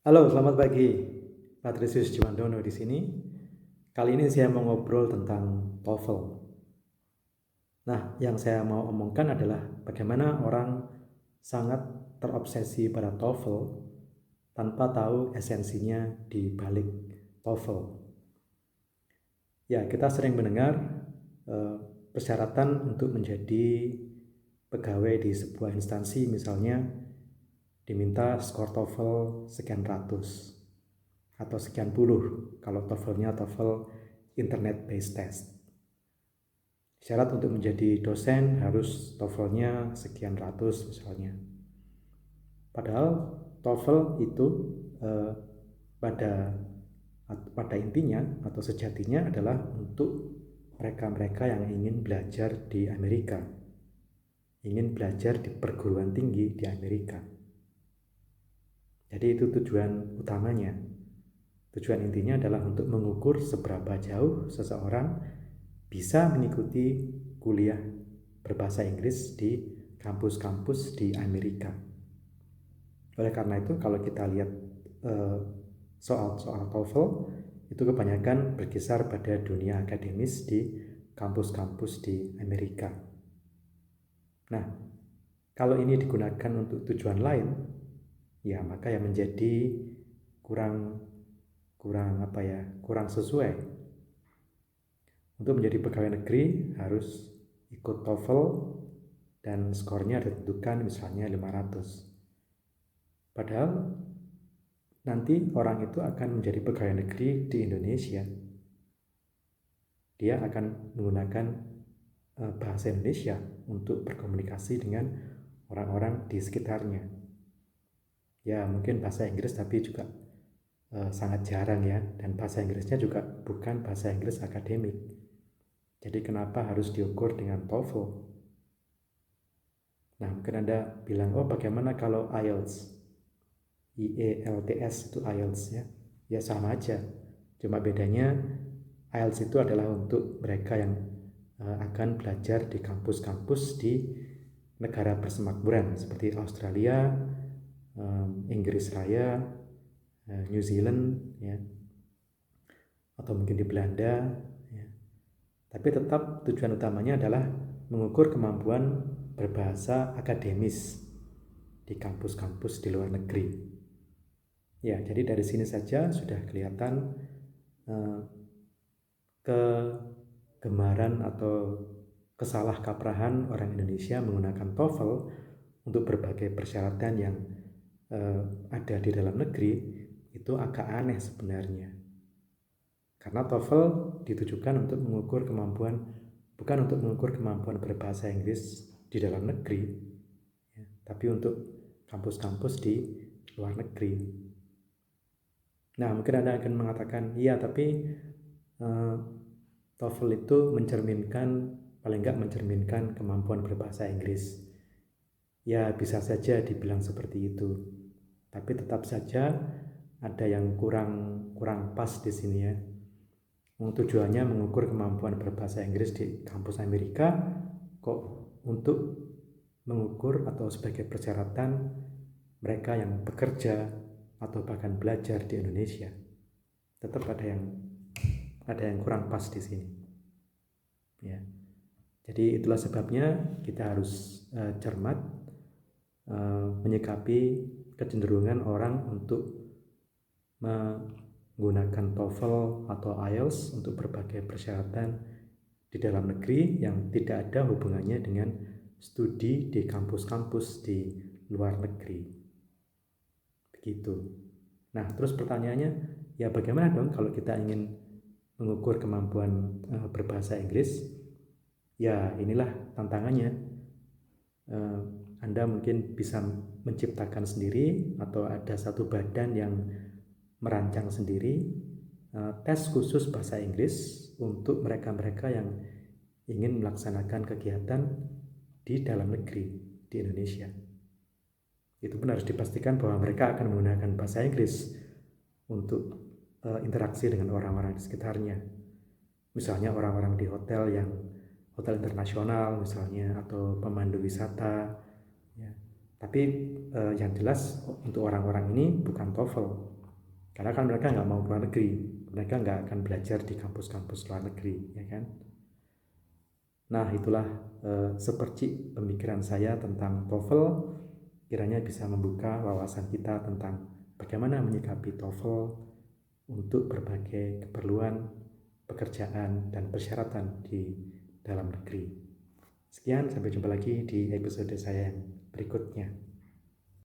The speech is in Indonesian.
Halo, selamat pagi. Patrisius Juwandono di sini. Kali ini saya mau ngobrol tentang TOEFL. Nah, yang saya mau omongkan adalah bagaimana orang sangat terobsesi pada TOEFL tanpa tahu esensinya di balik TOEFL. Ya, kita sering mendengar persyaratan untuk menjadi pegawai di sebuah instansi, misalnya diminta skor TOEFL sekian ratus atau sekian puluh kalau TOEFL-nya TOEFL Internet Based Test. Syarat untuk menjadi dosen harus TOEFL-nya sekian ratus misalnya. Padahal TOEFL itu eh, pada intinya atau sejatinya adalah untuk mereka-mereka yang ingin belajar di Amerika, ingin belajar di perguruan tinggi di Amerika. Jadi itu tujuan utamanya. Tujuan intinya adalah untuk mengukur seberapa jauh seseorang bisa mengikuti kuliah berbahasa Inggris di kampus-kampus di Amerika. Oleh karena itu, kalau kita lihat soal-soal TOEFL, itu kebanyakan berkisar pada dunia akademis di kampus-kampus di Amerika. Nah, kalau ini digunakan untuk tujuan lain, ya maka yang menjadi kurang sesuai. Untuk menjadi pegawai negeri harus ikut TOEFL dan skornya ditentukan misalnya 500. Padahal nanti orang itu akan menjadi pegawai negeri di Indonesia. Dia akan menggunakan bahasa Indonesia untuk berkomunikasi dengan orang-orang di sekitarnya. Ya mungkin bahasa Inggris tapi juga sangat jarang ya, dan bahasa Inggrisnya juga bukan bahasa Inggris akademik. Jadi kenapa harus diukur dengan TOEFL? Nah, mungkin Anda bilang, oh bagaimana kalau IELTS? IELTS itu IELTS ya. Ya sama aja. Cuma bedanya IELTS itu adalah untuk mereka yang akan belajar di kampus-kampus di negara persemakmuran seperti Australia, Inggris Raya, New Zealand ya, atau mungkin di Belanda ya. Tapi tetap tujuan utamanya adalah mengukur kemampuan berbahasa akademis di kampus-kampus di luar negeri. Ya, jadi dari sini saja sudah kelihatan kegemaran atau kesalahkaprahan orang Indonesia menggunakan TOEFL untuk berbagai persyaratan yang ada di dalam negeri. Itu agak aneh sebenarnya. Karena TOEFL ditujukan untuk mengukur kemampuan, bukan untuk mengukur kemampuan berbahasa Inggris di dalam negeri, ya, tapi untuk kampus-kampus di luar negeri. Nah, mungkin Anda akan mengatakan, iya tapi TOEFL itu paling nggak mencerminkan kemampuan berbahasa Inggris. Ya, bisa saja dibilang seperti itu. Tapi tetap saja ada yang kurang pas di sini ya. Tujuannya mengukur kemampuan berbahasa Inggris di kampus Amerika, kok untuk mengukur atau sebagai persyaratan mereka yang bekerja atau bahkan belajar di Indonesia. Tetap ada yang kurang pas di sini. Ya. Jadi itulah sebabnya kita harus cermat menyikapi kecenderungan orang untuk menggunakan TOEFL atau IELTS untuk berbagai persyaratan di dalam negeri yang tidak ada hubungannya dengan studi di kampus-kampus di luar negeri. Begitu. Nah, terus pertanyaannya, ya bagaimana dong kalau kita ingin mengukur kemampuan berbahasa Inggris? Ya, inilah tantangannya. Anda mungkin bisa menciptakan sendiri atau ada satu badan yang merancang sendiri tes khusus bahasa Inggris untuk mereka-mereka yang ingin melaksanakan kegiatan di dalam negeri di Indonesia. Itu pun harus dipastikan bahwa mereka akan menggunakan bahasa Inggris untuk interaksi dengan orang-orang di sekitarnya. Misalnya orang-orang di hotel yang hotel internasional misalnya, atau pemandu wisata ya. Tapi yang jelas untuk orang-orang ini bukan TOEFL, karena kan mereka nggak mau keluar negeri, mereka nggak akan belajar di kampus-kampus luar negeri, ya kan? Nah, itulah sepercik pemikiran saya tentang TOEFL. Kiranya bisa membuka wawasan kita tentang bagaimana menyikapi TOEFL untuk berbagai keperluan pekerjaan dan persyaratan di dalam negeri. Sekian, sampai jumpa lagi di episode saya yang berikutnya.